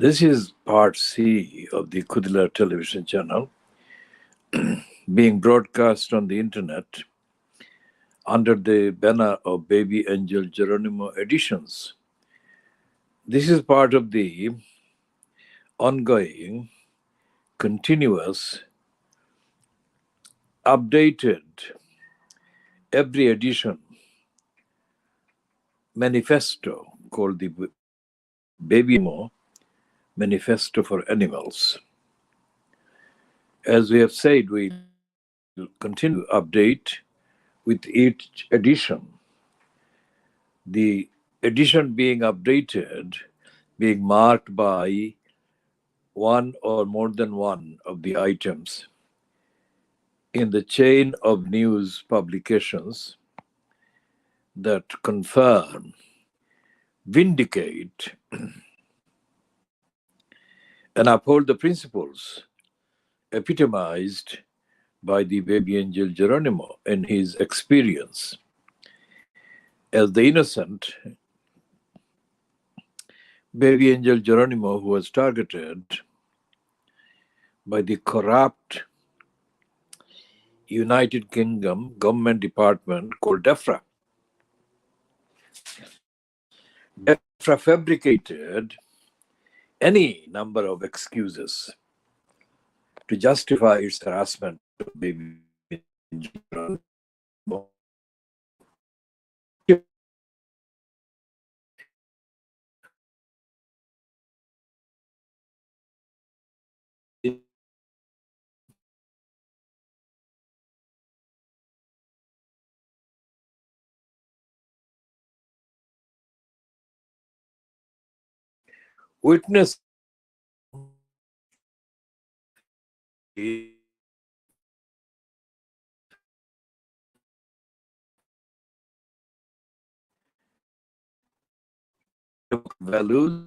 This is part C of the KhoodeelaarTVChannel television channel being broadcast on the internet under the banner of Baby Angel Geronimo Editions. This is part of the ongoing, continuous, updated, every edition manifesto called the Baby Mo Manifesto for Animals. As we have said, we will continue to update with each edition. The edition being updated, being marked by one or more than one of the items in the chain of news publications that confirm, vindicate, and uphold the principles epitomized by the baby angel Geronimo in his experience as the innocent baby angel Geronimo, who was targeted by the corrupt United Kingdom government department called DEFRA. DEFRA fabricated any number of excuses to justify its harassment of baby angel Geronimo. Witness values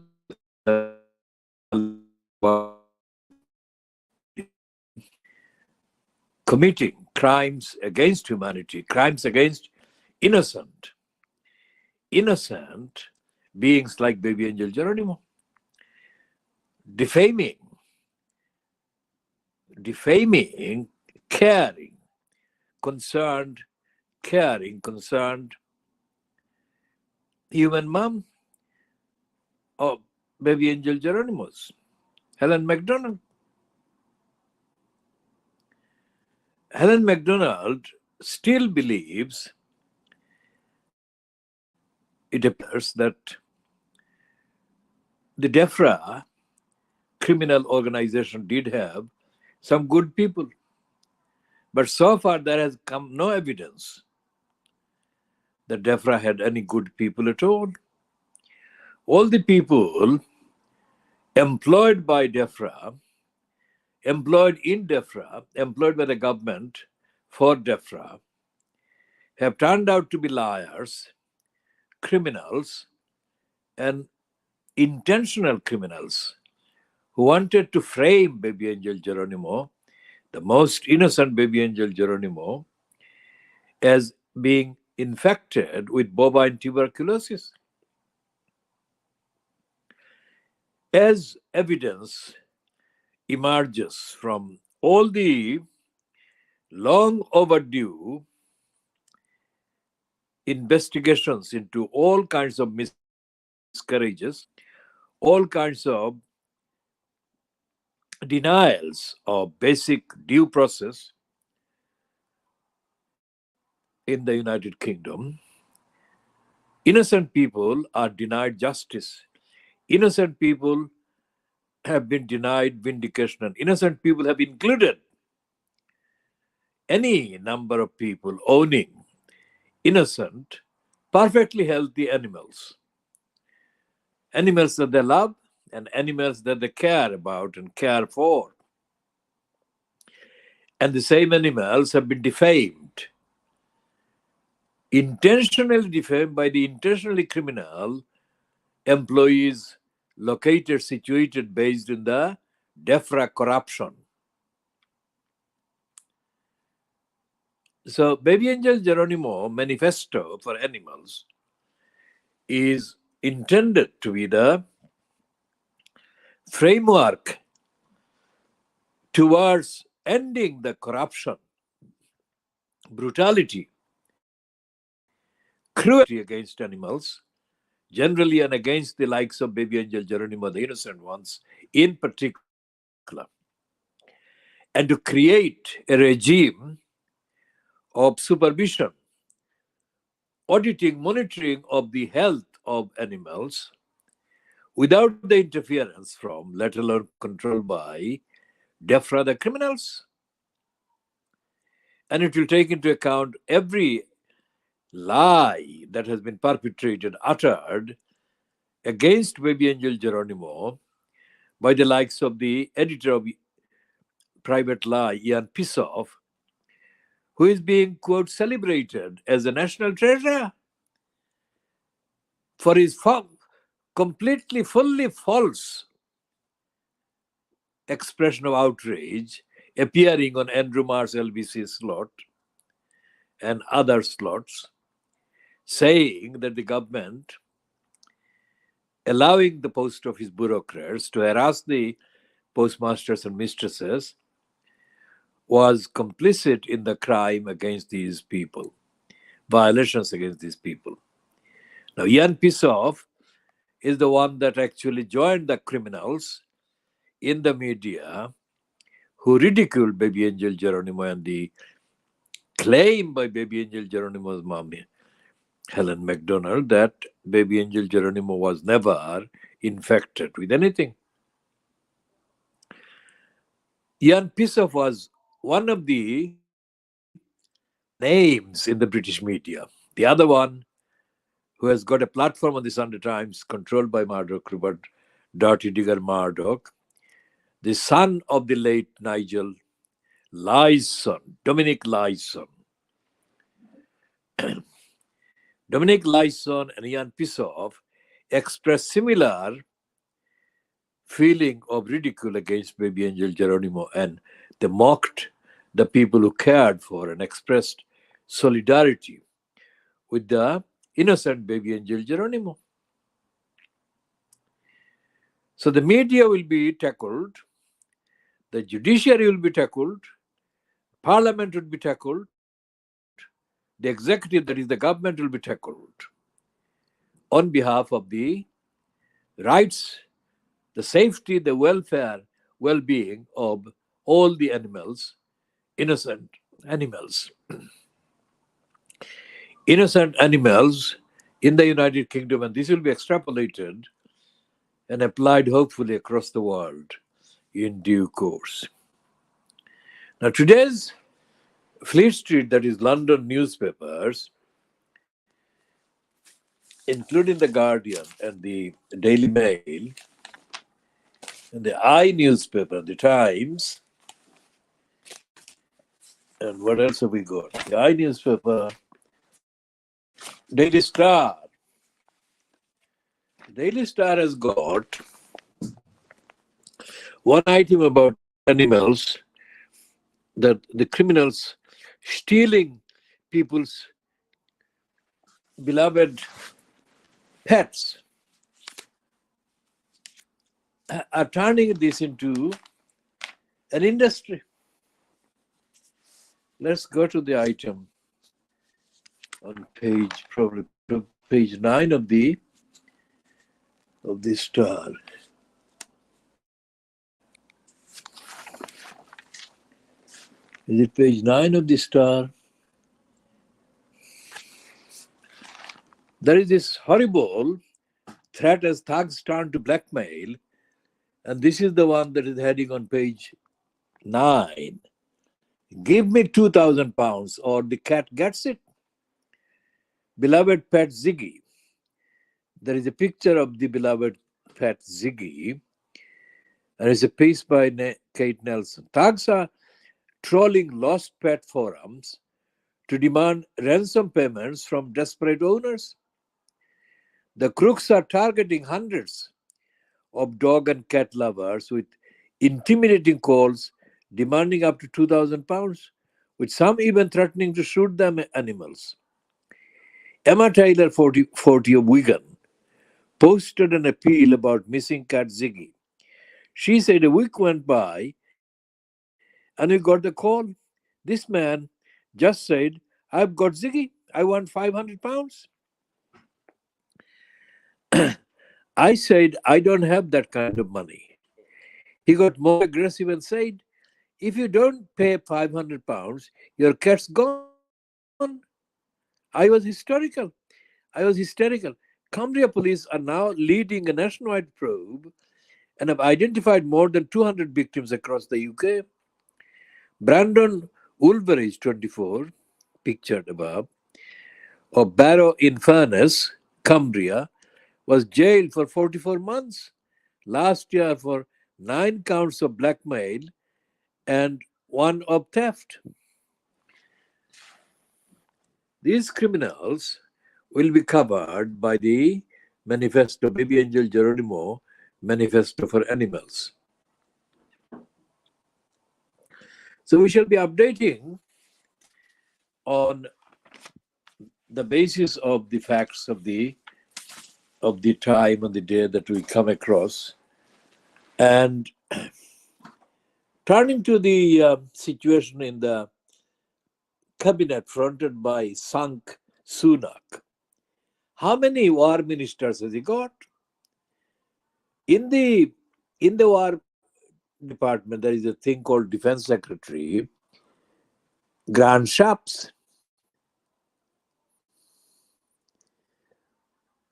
committing crimes against humanity, crimes against innocent beings like baby angel Geronimo, defaming, caring, concerned human mom of baby angel Geronimo's, Helen MacDonald. Helen MacDonald still believes, it appears, that the DEFRA criminal organization did have some good people. But so far there has come no evidence that DEFRA had any good people at all. All the people employed by DEFRA, employed by the government for DEFRA, have turned out to be liars, criminals, and intentional criminals who wanted to frame baby angel Geronimo, the most innocent baby angel Geronimo, as being infected with bovine tuberculosis. As evidence emerges from all the long overdue investigations into all kinds of miscarriages, all kinds of denials of basic due process in the United Kingdom, innocent people are denied justice. Innocent people have been denied vindication, and innocent people have included any number of people owning innocent, perfectly healthy animals. Animals that they love and animals that they care about and care for. And the same animals have been defamed, intentionally defamed by the intentionally criminal employees located, situated, based in the DEFRA corruption. So Baby Angel Geronimo Manifesto for Animals is intended to be the framework towards ending the corruption, brutality, cruelty against animals, generally, and against the likes of baby angel Geronimo, the innocent ones in particular, and to create a regime of supervision, auditing, monitoring of the health of animals without the interference from, let alone controlled by, DEFRA, the criminals. And it will take into account every lie that has been perpetrated, uttered against baby angel Geronimo by the likes of the editor of Private Lie, Ian Pissoff, who is being, quote, celebrated as a national treasure for his completely, fully false expression of outrage appearing on Andrew Marr's LBC slot and other slots, saying that the government allowing the post office bureaucrats to harass the postmasters and mistresses was complicit in the crime against these people, violations against these people. Now, Ian Pissoff is the one that actually joined the criminals in the media who ridiculed baby angel Geronimo and the claim by baby angel Geronimo's mommy, Helen MacDonald, that baby angel Geronimo was never infected with anything. Ian Pissoff was one of the names in the British media. The other one, who has got a platform on the Sunday Times controlled by Murdoch, Rupert Dirty Digger Murdoch, the son of the late Nigel Lyson, Dominic Lyson. Dominic Lyson and Ian Pissoff expressed similar feeling of ridicule against baby angel Geronimo, and they mocked the people who cared for and expressed solidarity with the innocent baby angel Geronimo. So the media will be tackled, the judiciary will be tackled, parliament will be tackled, the executive, that is the government, will be tackled on behalf of the rights, the safety, the welfare, well-being of all the animals, innocent animals. Innocent animals in the United Kingdom, and this will be extrapolated and applied hopefully across the world in due course. Now, today's Fleet Street, that is London newspapers, including the Guardian and the Daily Mail, and the I newspaper, the Times, and what else have we got? The I newspaper, Daily Star. Daily Star has got one item about animals, that the criminals stealing people's beloved pets are turning this into an industry. Let's go to the item on probably page 9 of the Star. Is it page 9 of the Star? There is this horrible threat as thugs turn to blackmail, and this is the one that is heading on page 9. Give me £2,000 or the cat gets it. Beloved pet Ziggy. There is a picture of the beloved pet Ziggy, and it's a piece by Kate Nelson. Thugs are trolling lost pet forums to demand ransom payments from desperate owners. The crooks are targeting hundreds of dog and cat lovers with intimidating calls demanding up to £2,000, with some even threatening to shoot the animals. Emma Taylor, 40 of Wigan, posted an appeal about missing cat Ziggy. She said a week went by and we got the call. This man just said, I've got Ziggy. I want 500 pounds. I said, I don't have that kind of money. He got more aggressive and said, if you don't pay 500 pounds, your cat's gone. I was hysterical. Cumbria police are now leading a nationwide probe and have identified more than 200 victims across the UK. Brandon Woolveridge, 24, pictured above, of Barrow in Furness, Cumbria, was jailed for 44 months last year for 9 counts of blackmail and one of theft. These criminals will be covered by the manifesto, Baby Angel Geronimo Manifesto for Animals. So we shall be updating on the basis of the facts of the time and the day that we come across. And turning to the situation in the cabinet fronted by Sank Sunak, how many war ministers has he got? In the war department, there is a thing called Defense Secretary, Grand Shaps.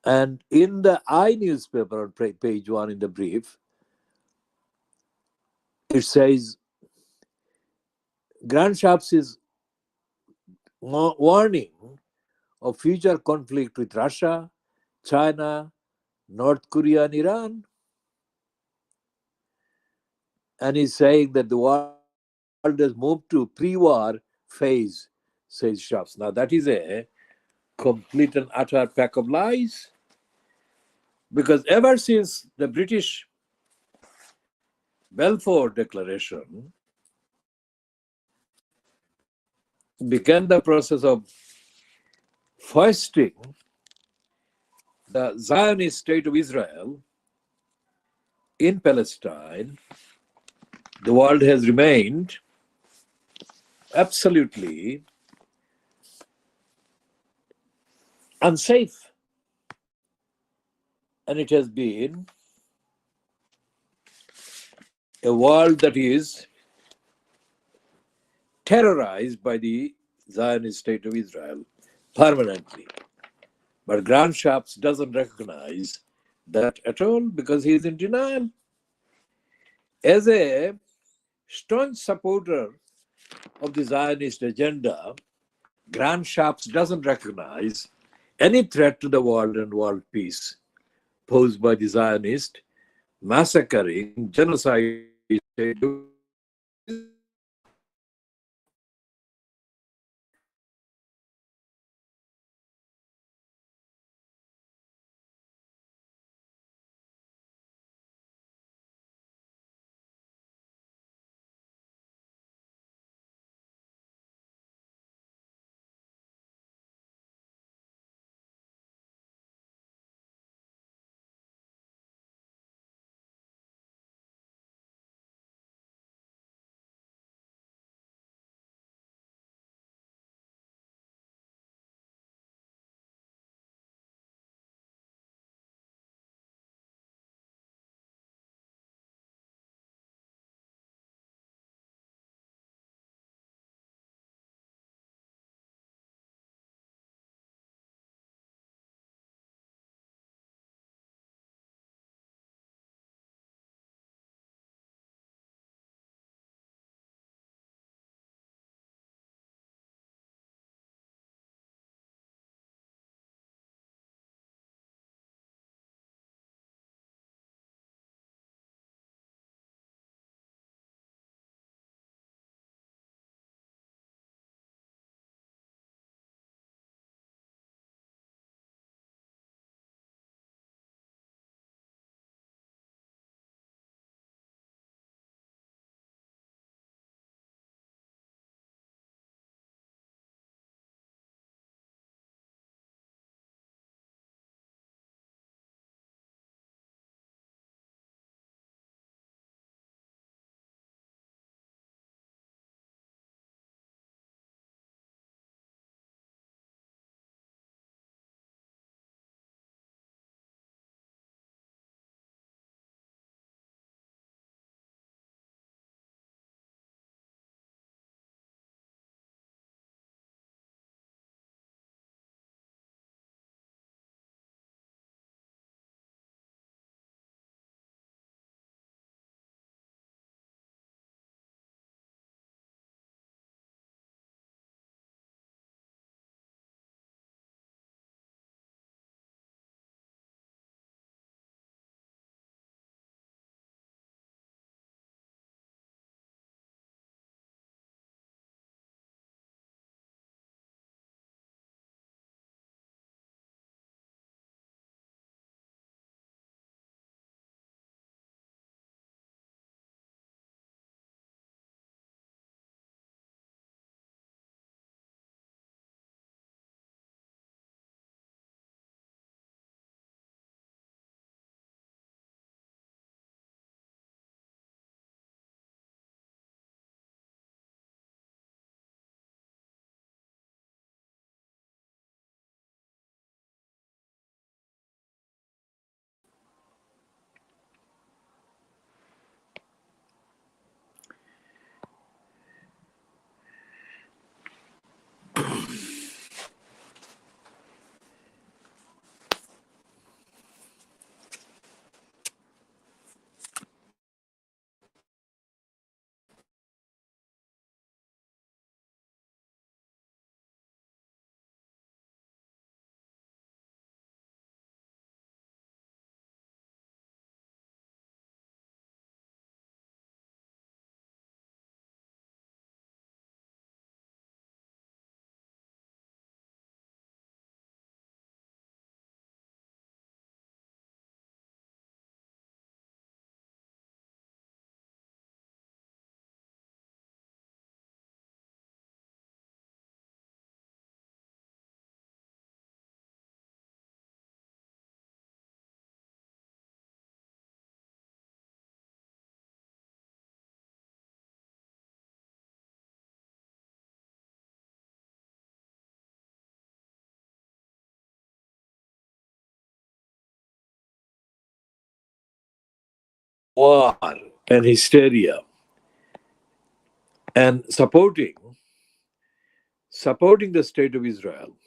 And in the I newspaper on page 1 in the brief, it says Grand Shaps is warning of future conflict with Russia, China, North Korea, and Iran. And he's saying that the world has moved to pre-war phase, says Shaps. Now that is a complete and utter pack of lies, because ever since the British Balfour Declaration began the process of foisting the Zionist state of Israel in Palestine, the world has remained absolutely unsafe. And it has been a world that is terrorized by the Zionist state of Israel permanently. But Grant Shapps doesn't recognize that at all because he is in denial. As a staunch supporter of the Zionist agenda, Grant Shapps doesn't recognize any threat to the world and world peace posed by the Zionist massacring genocide state of war and hysteria and supporting the state of Israel.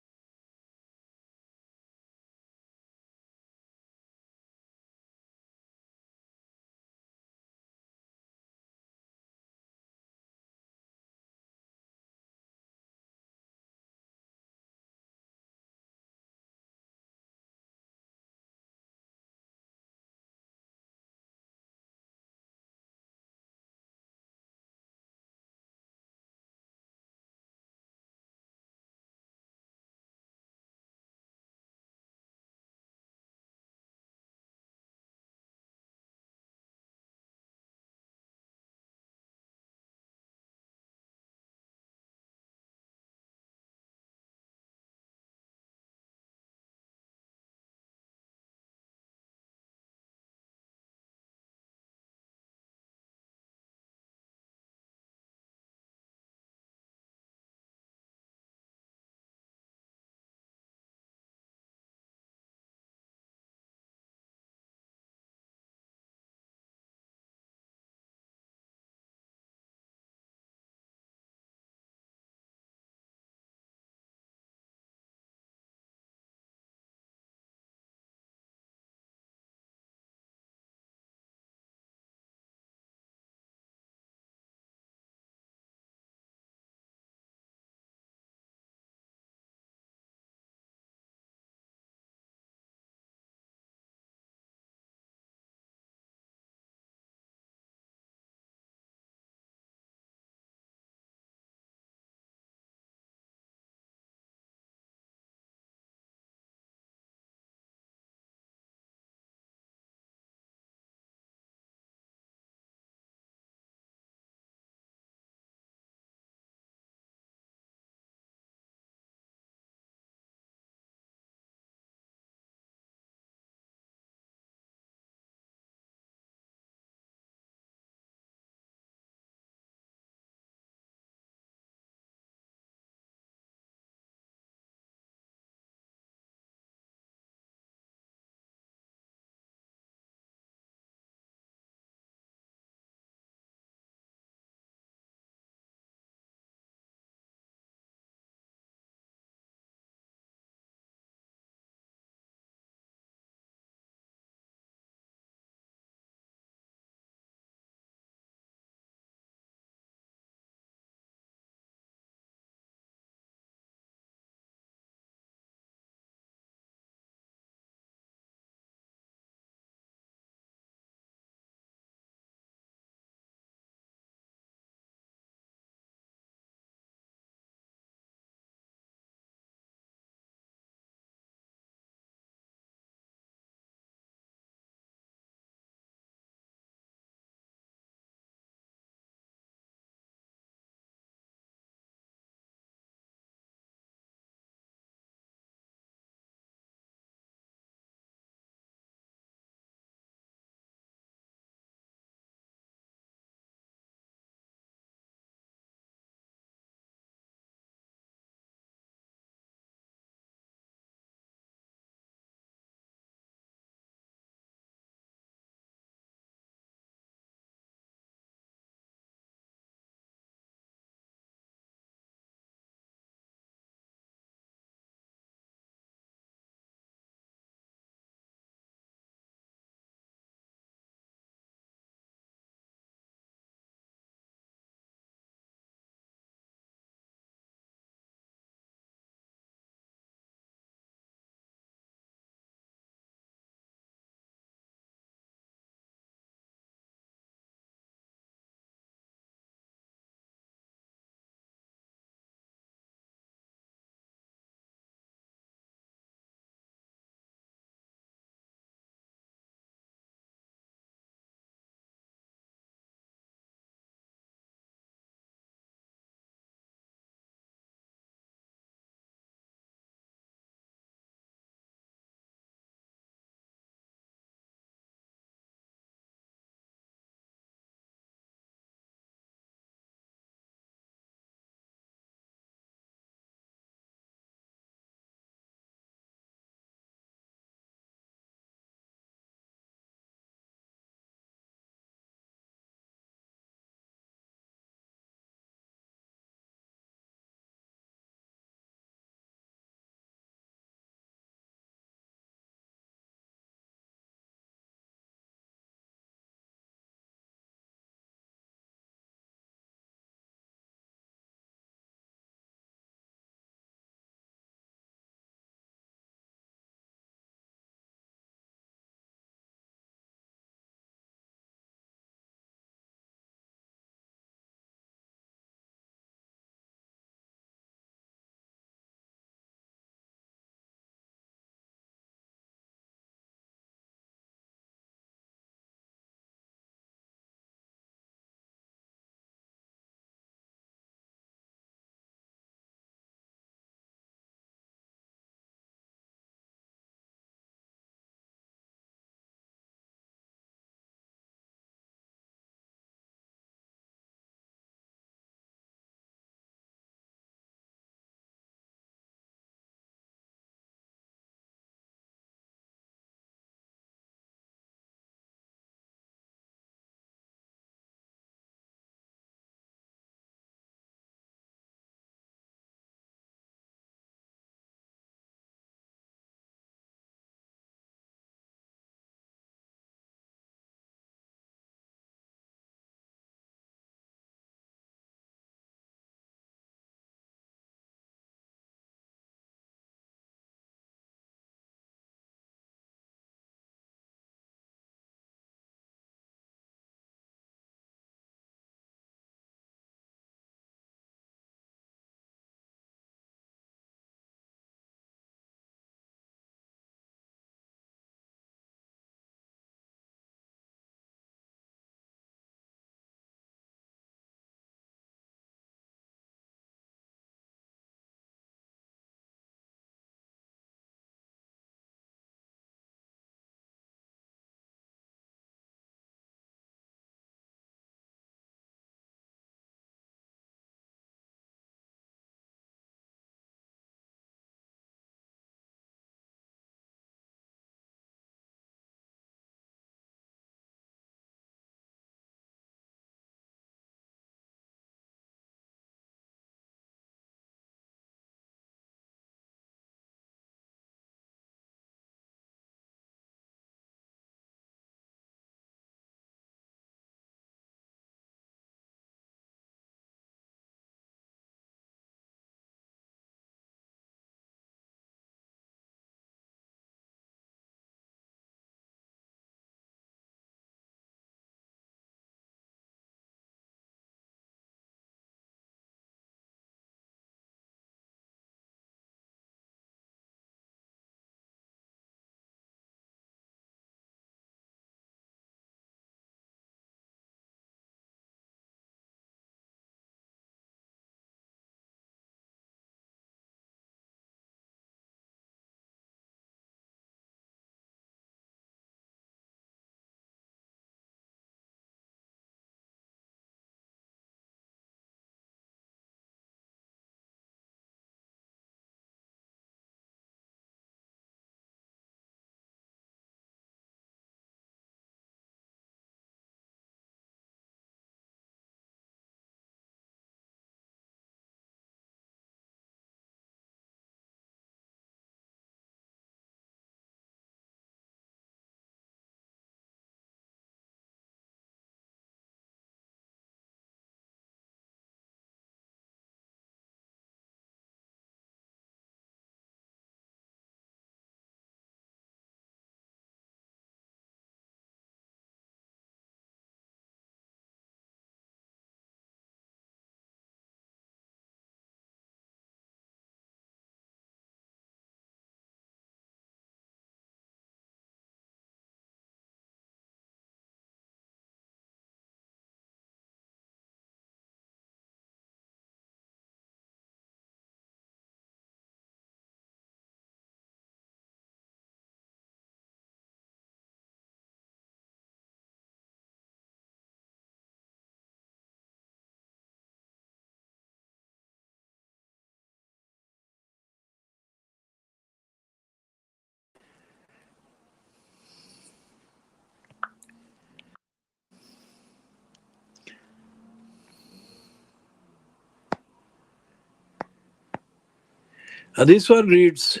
And this one reads,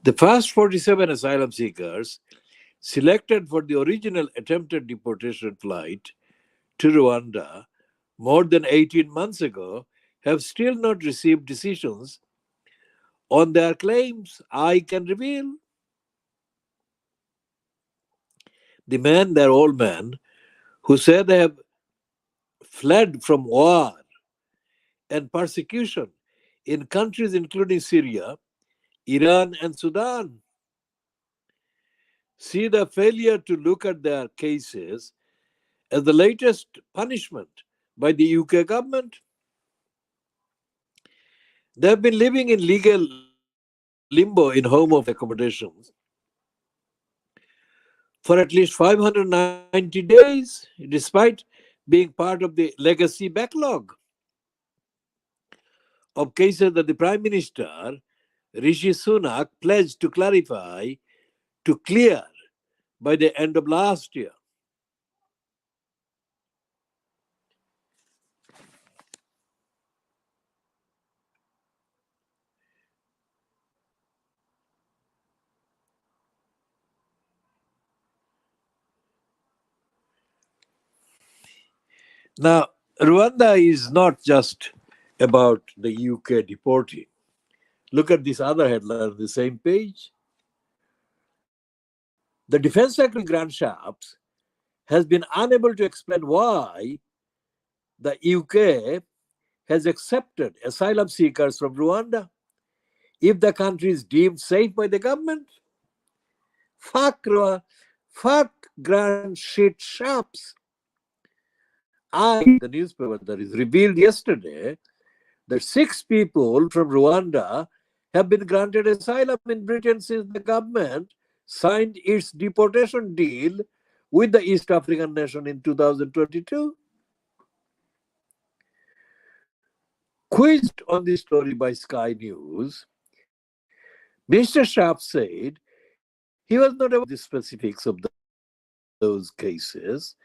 the first 47 asylum seekers selected for the original attempted deportation flight to Rwanda more than 18 months ago have still not received decisions on their claims. I can reveal. The men, they're old men, who say they have fled from war and persecution in countries including Syria, Iran, and Sudan. See the failure to look at their cases as the latest punishment by the UK government. They have been living in legal limbo in home office accommodations for at least 590 days, despite being part of the legacy backlog of cases that the Prime Minister, Rishi Sunak, pledged to clarify, to clear by the end of last year. Now, Rwanda is not just about the UK deporting. Look at this other headline on the same page. The Defense Secretary Grant Shapps has been unable to explain why the UK has accepted asylum seekers from Rwanda if the country is deemed safe by the government. Fuck Rwanda. Fuck Grant Shit Shapps. The newspaper that is revealed yesterday that 6 people from Rwanda have been granted asylum in Britain since the government signed its deportation deal with the East African nation in 2022. Quizzed on this story by Sky News, Mr. Sharp said he was not aware of the specifics of those cases,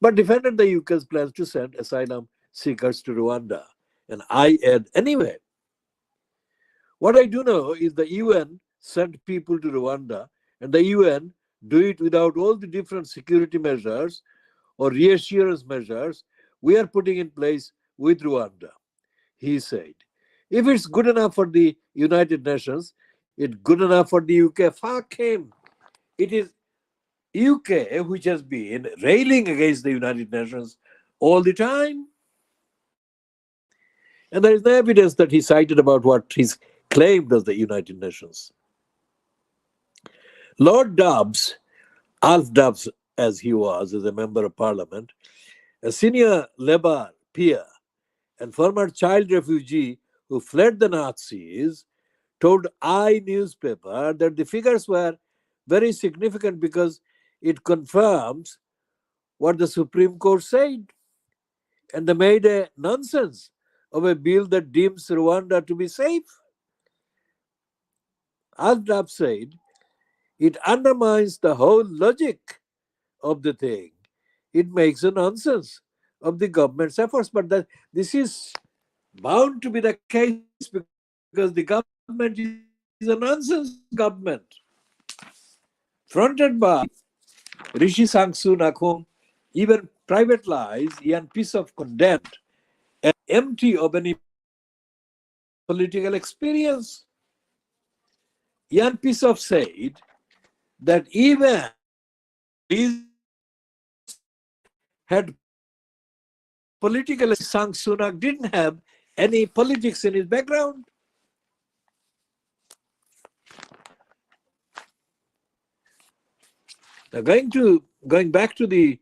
but defended the UK's plans to send asylum seekers to Rwanda. And I add, anyway, what I do know is the UN sent people to Rwanda, and the UN do it without all the different security measures or reassurance measures we are putting in place with Rwanda. He said, if it's good enough for the United Nations, it's good enough for the UK. Fuck him. It is UK which has been railing against the United Nations all the time. And there is no evidence that he cited about what he's claimed as the United Nations. Lord Dobbs, Alf Dobbs as he was as a member of parliament, a senior Labour peer and former child refugee who fled the Nazis, told I newspaper that the figures were very significant because it confirms what the Supreme Court said. And they made a nonsense of a bill that deems Rwanda to be safe. Al-Dab said, it undermines the whole logic of the thing. It makes a nonsense of the government's efforts. But this is bound to be the case because the government is a nonsense government, fronted by Rishi Sunak, whom even private lies, Ian Piece of condemned as empty of any political experience. Ian Piece of said that even Liz had political Sang Sunak didn't have any politics in his background. Now going back to the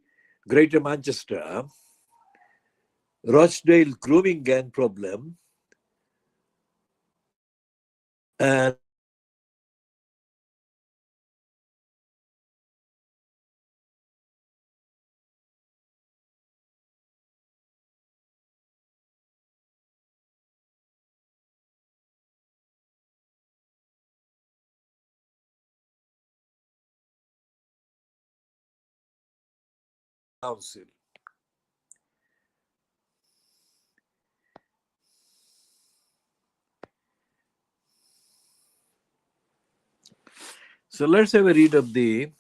Greater Manchester, Rochdale grooming gang problem, and council. So let's have a read of the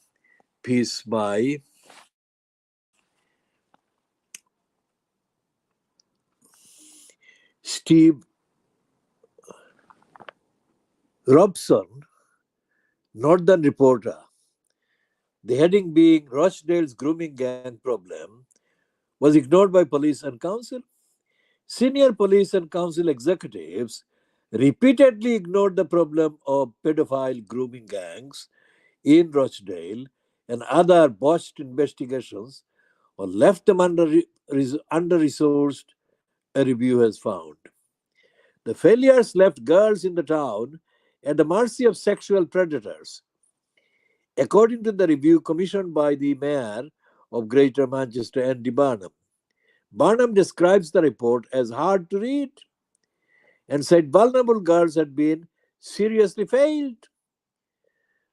piece by Steve Robson, Northern Reporter. The heading being Rochdale's grooming gang problem was ignored by police and council. Senior police and council executives repeatedly ignored the problem of pedophile grooming gangs in Rochdale and other botched investigations or left them under-resourced, a review has found. The failures left girls in the town at the mercy of sexual predators. According to the review commissioned by the mayor of Greater Manchester, Andy Barnum, Barnum describes the report as hard to read and said vulnerable girls had been seriously failed.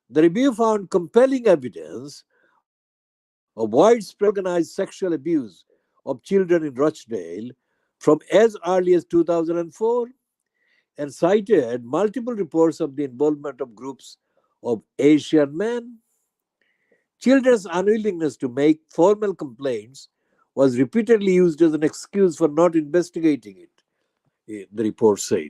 The review found compelling evidence of widespread organized sexual abuse of children in Rochdale from as early as 2004 and cited multiple reports of the involvement of groups of Asian men. Children's unwillingness to make formal complaints was repeatedly used as an excuse for not investigating it, the report said.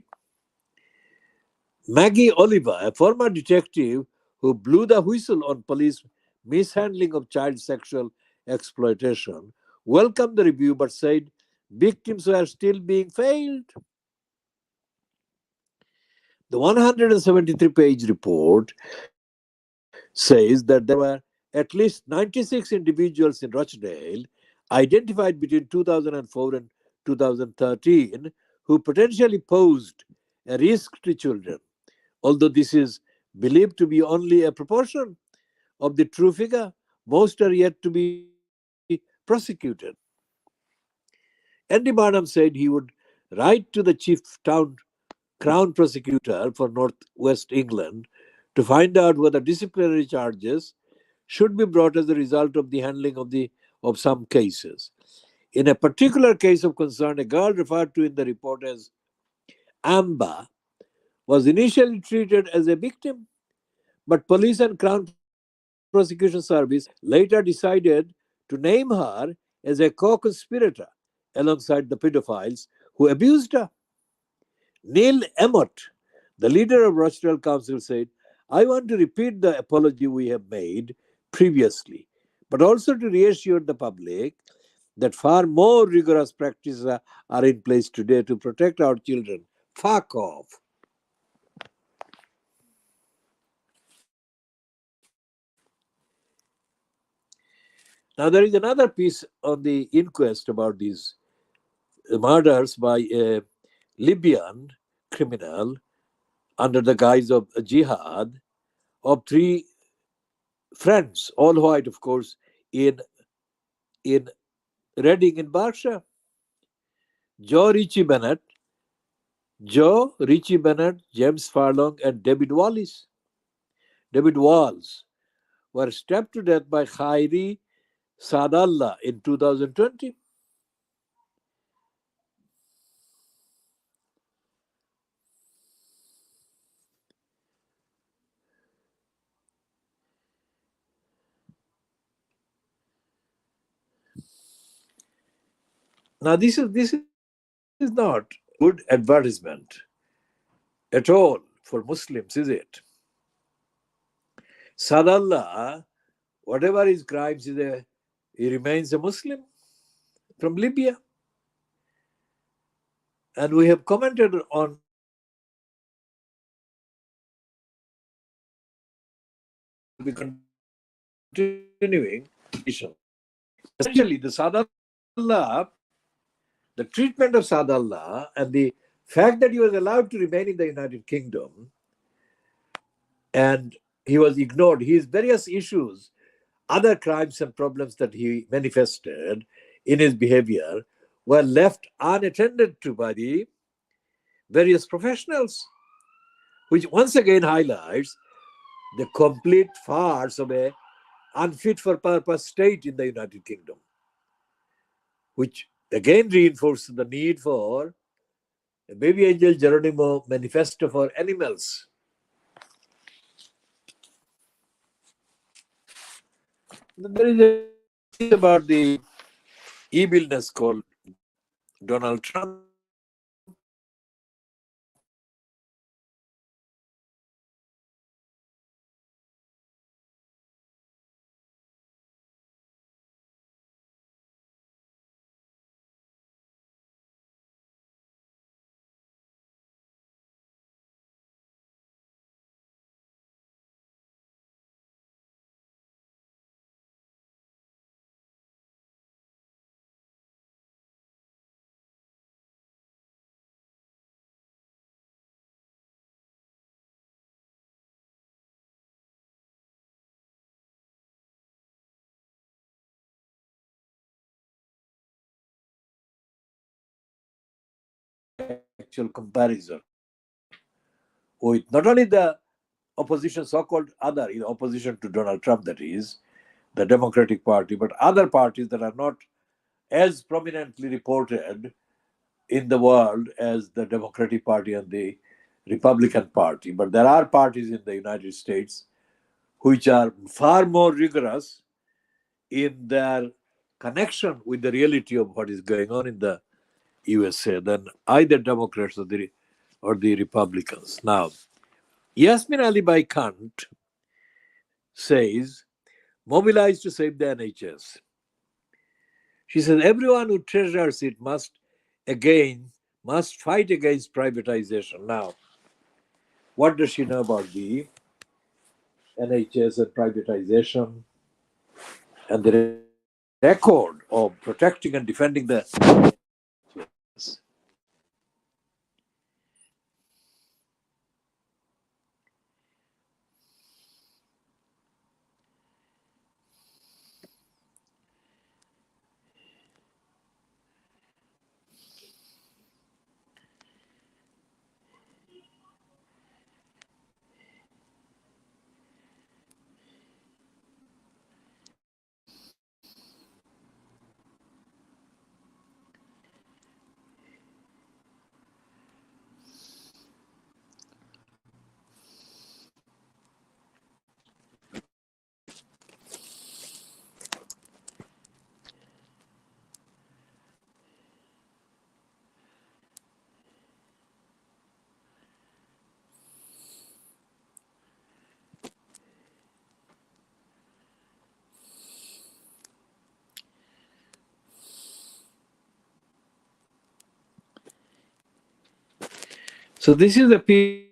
Maggie Oliver, a former detective who blew the whistle on police mishandling of child sexual exploitation, welcomed the review but said victims were still being failed. The 173-page report says that there were at least 96 individuals in Rochdale identified between 2004 and 2013 who potentially posed a risk to children, although this is believed to be only a proportion of the true figure. Most are yet to be prosecuted. Andy Barnum said he would write to the chief town crown prosecutor for Northwest England to find out whether disciplinary charges should be brought as a result of the handling of some cases. In a particular case of concern, a girl referred to in the report as Amber was initially treated as a victim, but police and Crown Prosecution Service later decided to name her as a co-conspirator alongside the pedophiles who abused her. Neil Emmott, the leader of Rochdale Council, said, I want to repeat the apology we have made previously, but also to reassure the public that far more rigorous practices are in place today to protect our children. Fuck off. Now, there is another piece on the inquest about these murders by a Libyan criminal under the guise of jihad of three friends, all white, of course, in Reading in Berkshire. Joe Ritchie Bennett, James Farlong, and David Walls were stabbed to death by Khairi Sadallah in 2020. Now, this is not good advertisement at all for Muslims, is it? Sadallah, whatever his crimes, he remains a Muslim from Libya. And we have commented on the continuing issue. Essentially, the treatment of Sadallah and the fact that he was allowed to remain in the United Kingdom and he was ignored, his various issues, other crimes and problems that he manifested in his behavior were left unattended to by the various professionals, which once again highlights the complete farce of a unfit for purpose state in the United Kingdom, which again reinforces the need for a baby angel Geronimo manifesto for animals. There is a thing about the evilness called Donald Trump. Actual comparison with not only the opposition, so-called other opposition to Donald Trump, that is the Democratic Party, but other parties that are not as prominently reported in the world as the Democratic Party and the Republican Party. But there are parties in the United States which are far more rigorous in their connection with the reality of what is going on in the USA than either Democrats or the Republicans. Now, Yasmin Ali Bai Kant says, mobilize to save the NHS. She says, everyone who treasures it must fight against privatization. Now, what does she know about the NHS and privatization and the record of protecting and defending the NHS? So this is the people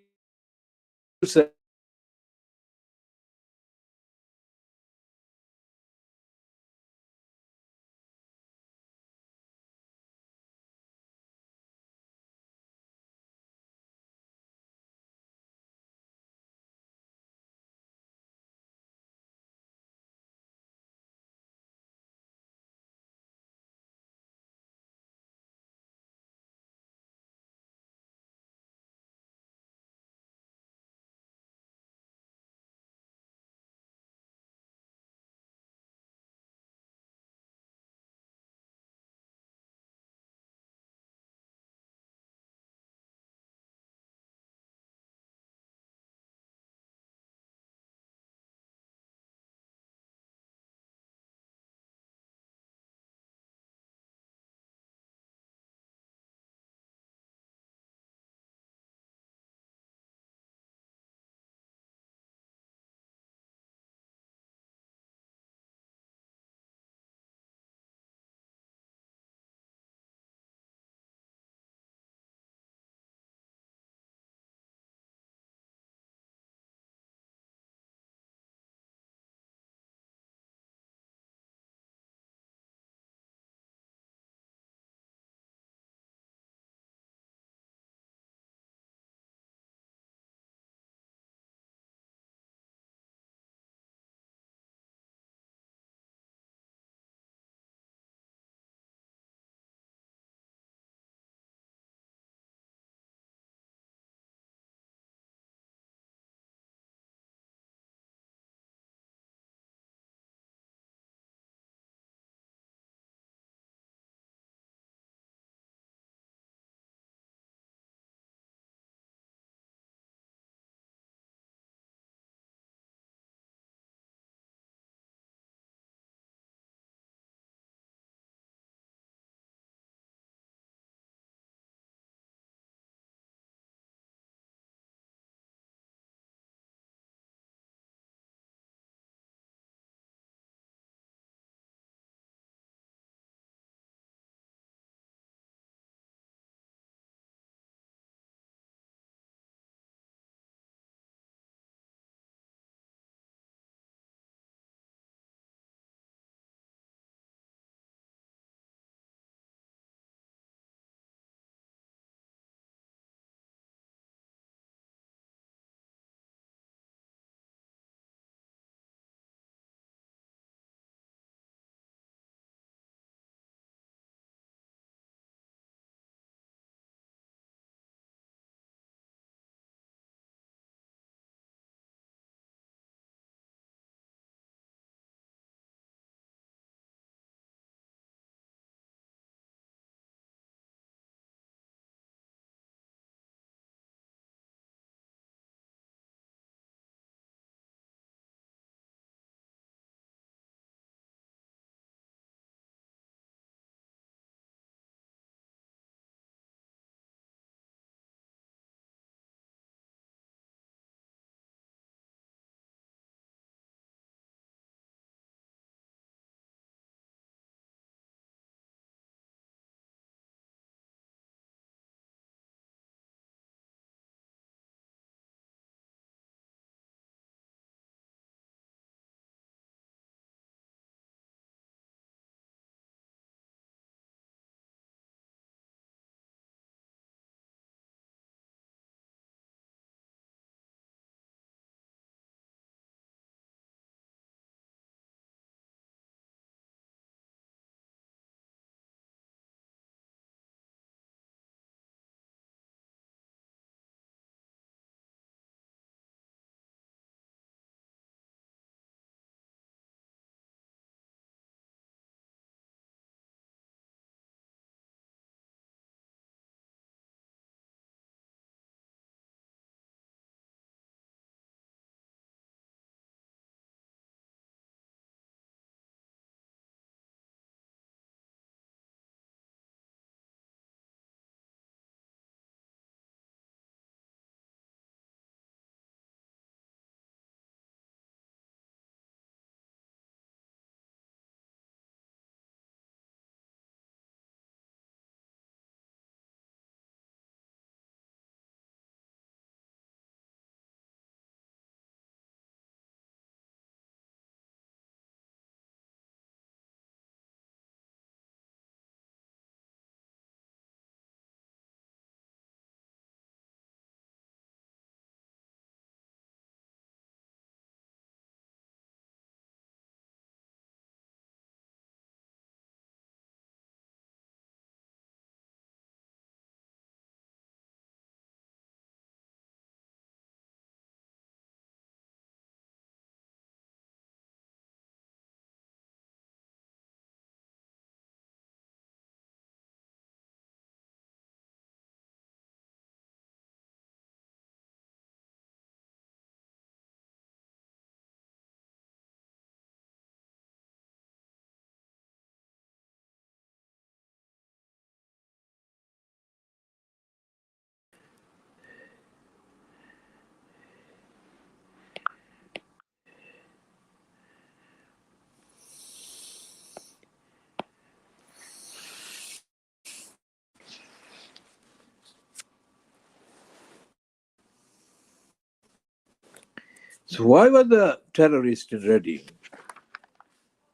So why was the terrorist in Reading,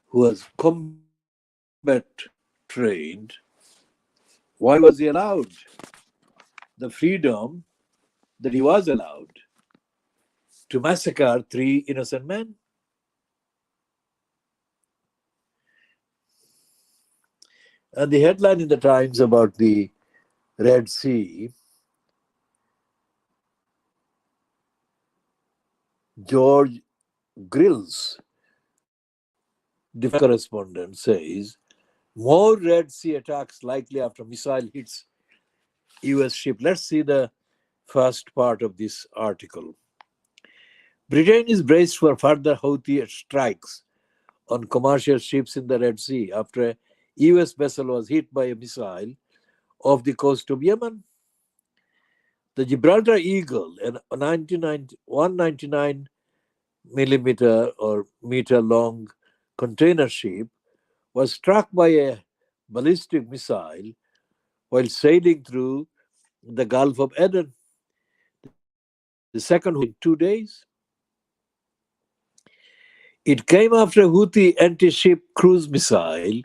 who was combat trained, why was he allowed the freedom that he was allowed to massacre three innocent men? And the headline in the Times about the Red Sea, George Grill's defense correspondent says more Red Sea attacks likely after missile hits US ship. Let's see the first part of this article. Britain is braced for further Houthi strikes on commercial ships in the Red Sea after a US vessel was hit by a missile off the coast of Yemen. The Gibraltar Eagle, a 199 millimeter or meter long container ship, was struck by a ballistic missile while sailing through the Gulf of Aden, the second in 2 days. It came after a Houthi anti-ship cruise missile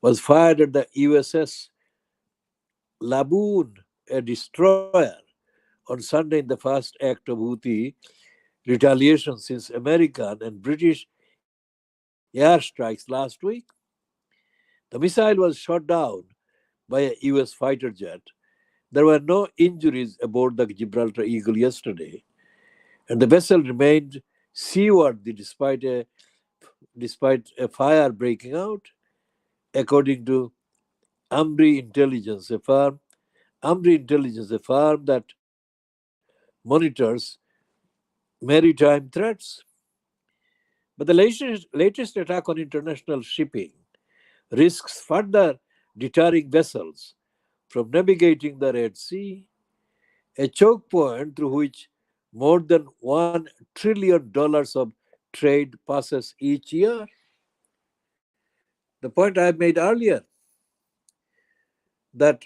was fired at the USS Laboon, a destroyer, on Sunday in the first act of Houthi retaliation since American and British airstrikes last week. The missile was shot down by a US fighter jet. There were no injuries aboard the Gibraltar Eagle yesterday, and the vessel remained seaworthy despite a fire breaking out, according to Ambri Intelligence, a firm that monitors maritime threats. But the latest attack on international shipping risks further deterring vessels from navigating the Red Sea, a choke point through which more than $1 trillion of trade passes each year. The point I made earlier, that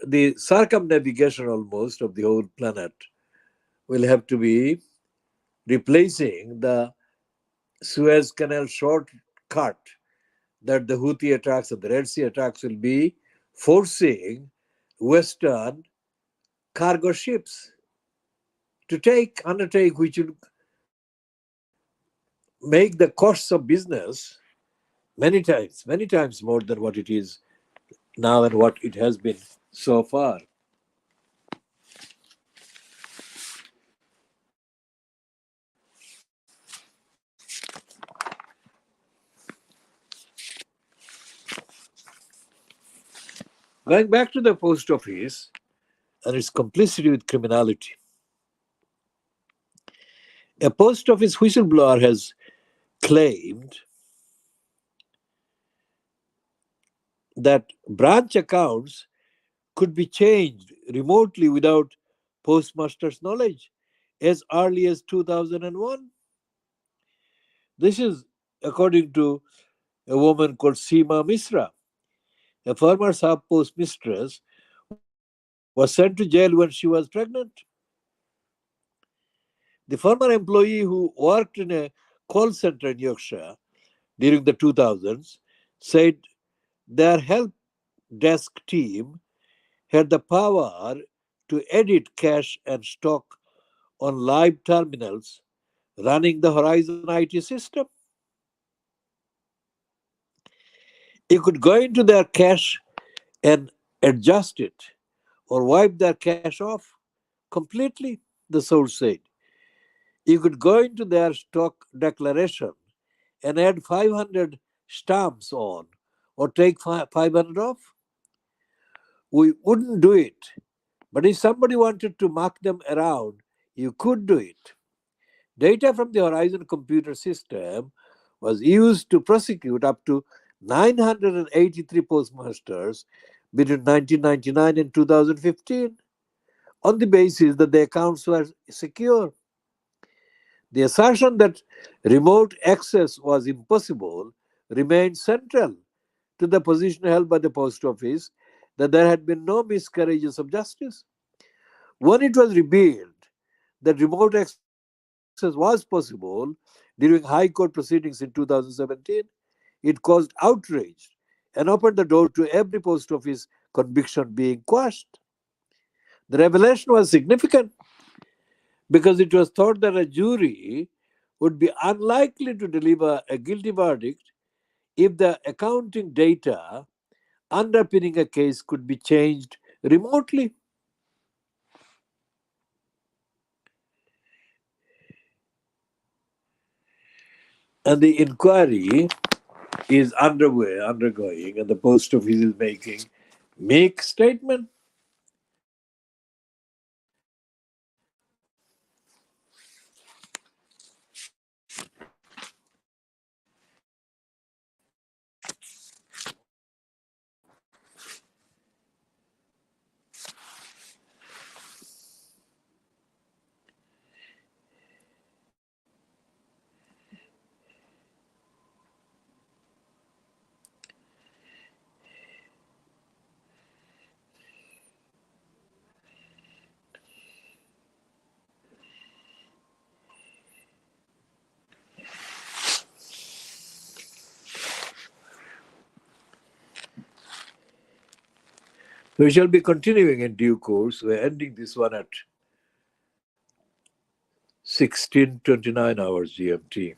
the circumnavigation almost of the whole planet will have to be replacing the Suez Canal shortcut that the Houthi attacks and the Red Sea attacks will be forcing Western cargo ships to undertake, which will make the costs of business many times more than what it is now and what it has been so far. Going back to the post office and its complicity with criminality, a post office whistleblower has claimed that branch accounts could be changed remotely without postmaster's knowledge as early as 2001. This is according to a woman called Seema Misra, a former sub post mistress, was sent to jail when she was pregnant. The former employee who worked in a call center in Yorkshire during the 2000s said their help desk team had the power to edit cash and stock on live terminals running the Horizon IT system. You could go into their cache and adjust it or wipe their cache off completely, the source said. You could go into their stock declaration and add 500 stamps on or take 500 off. We wouldn't do it, but if somebody wanted to mark them around, you could do it. Data from the Horizon computer system was used to prosecute up to 983 postmasters between 1999 and 2015 on the basis that the accounts were secure. The assertion that remote access was impossible remained central to the position held by the post office that there had been no miscarriages of justice. When it was revealed that remote access was possible, access was possible during High Court proceedings in 2017, it caused outrage and opened the door to every post office conviction being quashed. The revelation was significant because it was thought that a jury would be unlikely to deliver a guilty verdict if the accounting data underpinning a case could be changed remotely. And the inquiry is undergoing, and the post office is making make statement. We shall be continuing in due course. We're ending this one at 16:29 hours GMT.